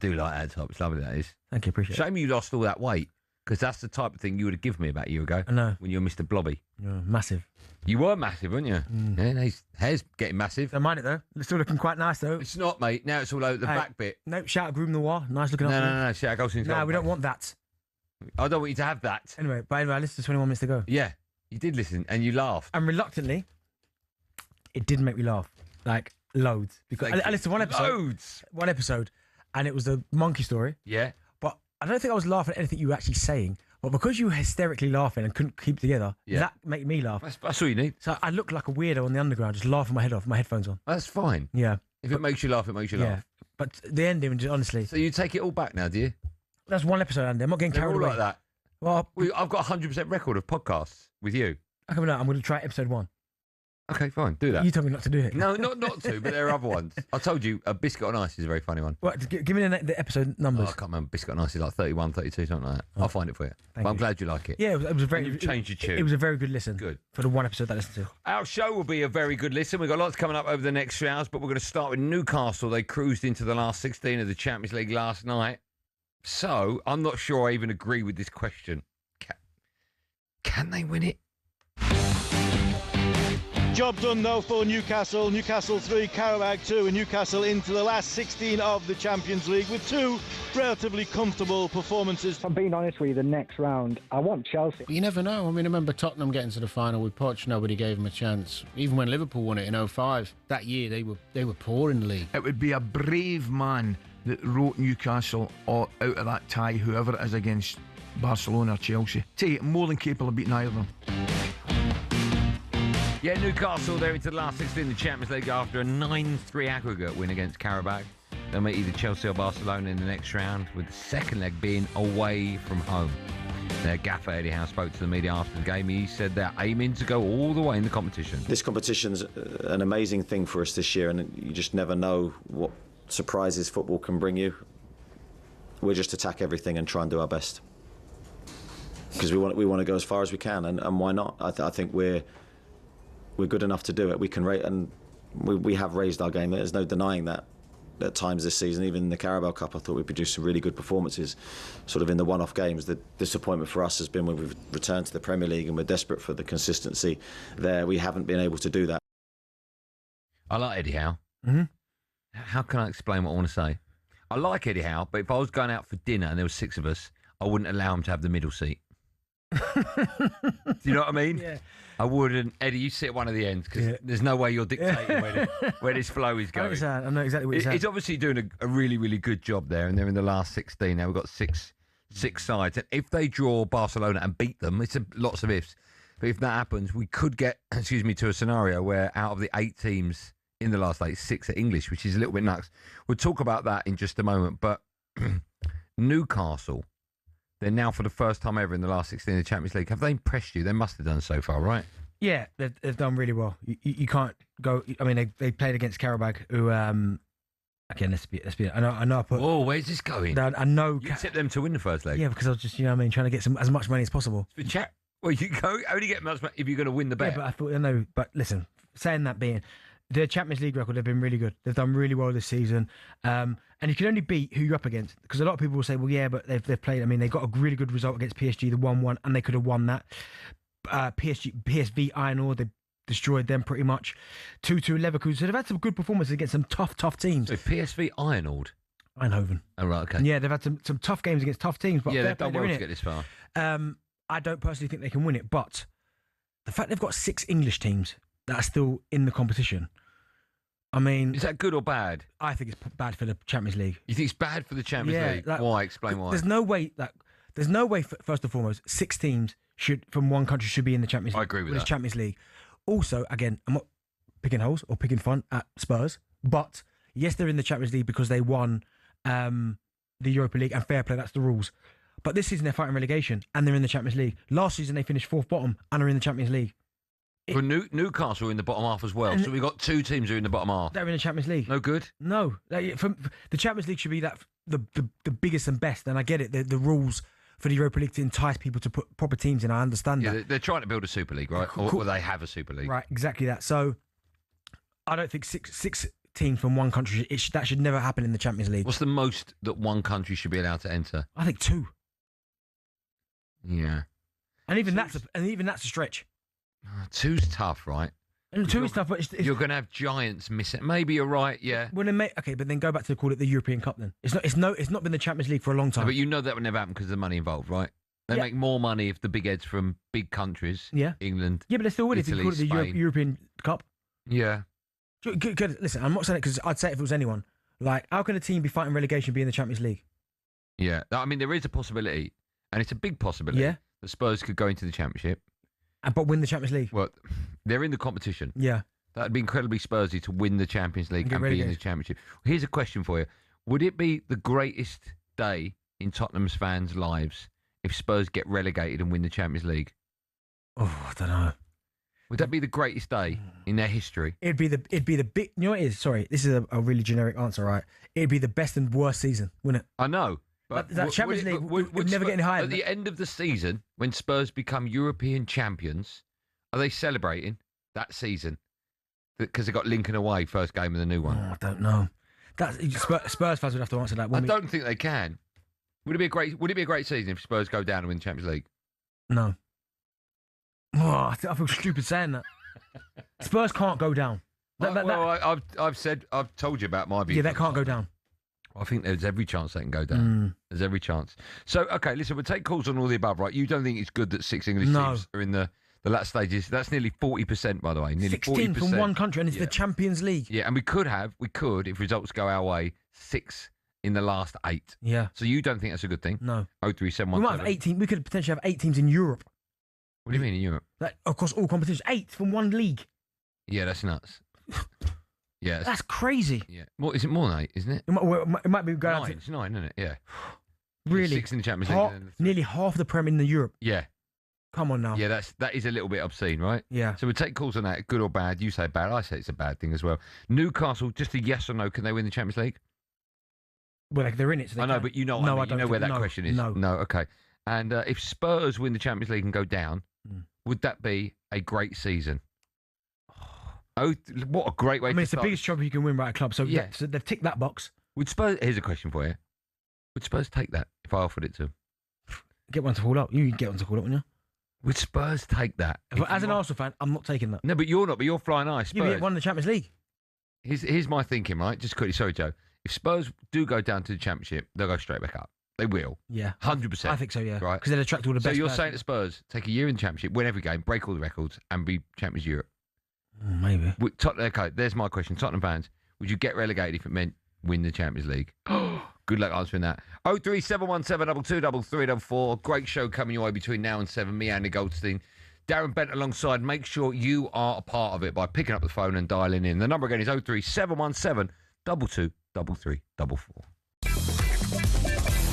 Do like that top. It's lovely, that is. Thank you, appreciate it. Shame you lost all that weight, because that's the type of thing you would have given me about a year ago. I know. When you were Mr. Blobby. You're massive. You were massive, weren't you? Yeah, his hair's getting massive. Don't mind it, though. It's still looking quite nice, though. It's not, mate. Now it's all over the back bit. Nope, shout out Groom Noir. Nice looking up. No. Shout out Goldstein and Darren. No, we don't want that. I don't want you to have that. Anyway, I listened to 21 minutes to go. Yeah, you did listen, and you laughed. And reluctantly, it did make me laugh. Like, loads. Because I listened to one episode. Loads! One episode, and it was the monkey story. Yeah. But I don't think I was laughing at anything you were actually saying. But because you were hysterically laughing and couldn't keep together, that made me laugh. That's all you need. So I looked like a weirdo on the underground, just laughing my head off, my headphones on. That's fine. Yeah. If it makes you laugh, it makes you laugh. But the ending, honestly. So you take it all back now, do you? That's one episode, Andy. I'm not getting carried away. Like that. Well, I've got a 100% record of podcasts with you. I'm going to try episode 1. Okay, fine. Do that. You told me not to do it. No, not to, but there are other ones. I told you, a biscuit on ice is a very funny one. What, give me the episode numbers. I can't remember. Biscuit on ice is like 31, 32, something like that. I'll find it for you. But I'm glad you like it. Yeah, it was a very... You've changed your tune. It was a very good listen. Good. For the one episode that I listened to. Our show will be a very good listen. We've got lots coming up over the next few hours, but we're going to start with Newcastle. They cruised into the last 16 of the Champions League last night. So, I'm not sure I even agree with this question. Can they win it? Job done though for Newcastle. Newcastle 3, Carabao 2, and Newcastle into the last 16 of the Champions League with 2 relatively comfortable performances. If I'm being honest with you, the next round, I want Chelsea. But you never know. I mean, I remember Tottenham getting to the final with Poch. Nobody gave them a chance. Even when Liverpool won it in 2005, that year they were poor in the league. It would be a brave man that wrote Newcastle out of that tie, whoever it is, against Barcelona or Chelsea. Take it, more than capable of beating either of them. Yeah, Newcastle, they're into the last 16 in the Champions League after a 9-3 aggregate win against Carabao. They'll meet either Chelsea or Barcelona in the next round, with the second leg being away from home. Their gaffer, Eddie Howe, spoke to the media after the game. He said they're aiming to go all the way in the competition. This competition's an amazing thing for us this year, and you just never know what surprises football can bring you. We'll just attack everything and try and do our best. Because we want to go as far as we can, and why not? I think we're good enough to do it. We can rate, and we have raised our game. There's no denying that. At times this season, even in the Carabao Cup, I thought we produced some really good performances. Sort of in the one-off games, the disappointment for us has been when we've returned to the Premier League and we're desperate for the consistency there. We haven't been able to do that. I like Eddie Howe. Mm-hmm. How can I explain what I want to say? I like Eddie Howe, but if I was going out for dinner and there were 6 of us, I wouldn't allow him to have the middle seat. Do you know what I mean? Yeah. I wouldn't. Eddie, you sit at one of the ends, because there's no way you're dictating where this flow is going. I know exactly what you're saying. He's obviously doing a really, really good job there, and they're in the last 16 now. We've got six sides, and if they draw Barcelona and beat them, it's lots of ifs. But if that happens, we could get, to a scenario where out of the 8 teams in the last 8, 6 are English, which is a little bit nuts. We'll talk about that in just a moment. But Newcastle, they're now for the first time ever in the last 16 of the Champions League. Have they impressed you? They must have done so far, right? Yeah, they've done really well. You can't go. I mean, they played against Carabao, who again, let's be. I know. I put. Oh, where's this going? I know. You tipped them to win the first leg. Yeah, because I was just, trying to get as much money as possible. For chat. Well, you only get much money if you're going to win the bet. Yeah, but I thought, no. But listen, saying that being, their Champions League record, they've been really good. They've done really well this season. And you can only beat who you're up against. Because a lot of people will say, well, yeah, but they've played. I mean, they got a really good result against PSG, the 1-1, and they could have won that. PSV Eindhoven, they destroyed them pretty much. 2-2 Leverkusen. So they've had some good performances against some tough teams. So PSV Eindhoven. Oh, right, okay. Yeah, they've had some tough games against tough teams. But yeah, they've done well to get this far. I don't personally think they can win it, but the fact they've got 6 English teams that are still in the competition, I mean... Is that good or bad? I think it's bad for the Champions League. You think it's bad for the Champions League? Why? Explain why. There's no way, first and foremost, 6 teams from one country should be in the Champions League. I agree with that. Champions League. Also, again, I'm not picking holes or picking fun at Spurs, but yes, they're in the Champions League because they won the Europa League, and fair play, that's the rules. But this season they're fighting relegation and they're in the Champions League. Last season they finished 4th bottom and are in the Champions League. For Newcastle are in the bottom half as well. So we've got 2 teams who are in the bottom half. They're in the Champions League. No good? No. The Champions League should be the biggest and best. And I get it. The rules for the Europa League to entice people to put proper teams in. I understand that. They're trying to build a Super League, right? Cool. Or they have a Super League. Right, exactly that. So I don't think six teams from one country. That should never happen in the Champions League. What's the most that one country should be allowed to enter? I think 2. Yeah. And even that's a stretch. 2's tough, right? And 2 is tough, but it's You're going to have giants missing. Maybe you're right, yeah. well, okay, but then go back to call it the European Cup. Then it's not been the Champions League for a long time. No, but you know that would never happen because of the money involved, right? They make more money if the big heads from big countries, England. Yeah, but they still would if you Italy, call it the Spain. European Cup. Yeah. Good. Listen, I'm not saying it because I'd say it if it was anyone. Like, how can a team be fighting relegation be in the Champions League? Yeah. I mean, there is a possibility, and it's a big possibility, that Spurs could go into the Championship. But win the Champions League. Well, they're in the competition. Yeah. That'd be incredibly Spursy to win the Champions League and be in the relegated. Championship. Here's a question for you. Would it be the greatest day in Tottenham's fans' lives if Spurs get relegated and win the Champions League? Oh, I don't know. Would that be the greatest day in their history? It'd be the big. You know what it is? Sorry, this is a really generic answer, right? It'd be the best and worst season, wouldn't it? I know. But That Champions League would never get any higher. At the end of the season, when Spurs become European champions, are they celebrating that season? Because they got Lincoln away, first game of the new one. Oh, I don't know. Spurs fans would have to answer that. I don't think they can. Would it be a great season if Spurs go down and win the Champions League? No. Oh, I feel stupid saying that. Spurs can't go down. I've told you about my view. Yeah, that can't go down. I think there's every chance they can go down. There's every chance. So, okay, listen, we'll take calls on all the above, right? You don't think it's good that 6 English teams are in the last stages? That's nearly 40%, by the way. Nearly 16 40%. from one country, and it's the Champions League. Yeah, and we could, if results go our way, 6 in the last 8. Yeah. So you don't think that's a good thing? No. 03717. We might have 18. We could potentially have 8 teams in Europe. What do you mean in Europe? Like, across all competitions. 8 from one league. Yeah, that's nuts. Yeah, that's crazy. Yeah, is it more than 8? Isn't it? It might be going 9. It's 9, isn't it? Yeah. Really? 6 in the Champions League. Nearly half the Prem in the Europe. Yeah. Come on now. Yeah, that is a little bit obscene, right? Yeah. So we'll take calls on that, good or bad. You say bad, I say it's a bad thing as well. Newcastle, just a yes or no, can they win the Champions League? Well, they're in it. So they I know, can. but you know, No, I I don't know where think- that no, question is. no. No, okay. And if Spurs win the Champions League and go down, would that be a great season? Oh, what a great way to it's start. the biggest trophy you can win by a club. So Yeah. so they've ticked that box. Would Spurs? Here's a question for you. Would Spurs take that if I offered it to them? Get one to call up. You get one to call up, wouldn't Would Spurs take that? you? As an Arsenal fan, I'm not taking that. No, but you're not. But you're flying high. You Spurs. get one in the Champions League. Here's my thinking, right? Just quickly, sorry, Joe. If Spurs do go down to the Championship, they'll go straight back up. They will. Yeah. 100%. I think so, yeah. Right. Because they'll attract all the best. So you're players. saying to Spurs, take a year in the Championship, win every game, break all the records, and be champions of Europe? Maybe. Okay, there's my question. Tottenham fans, would you get relegated if it meant win the Champions League? Good luck answering that. 03717 223344. Great show coming your way between now and 7. Me, Andy Goldstein. Darren Bent alongside. Make sure you are a part of it by picking up the phone and dialing in. The number again is 03717 223344.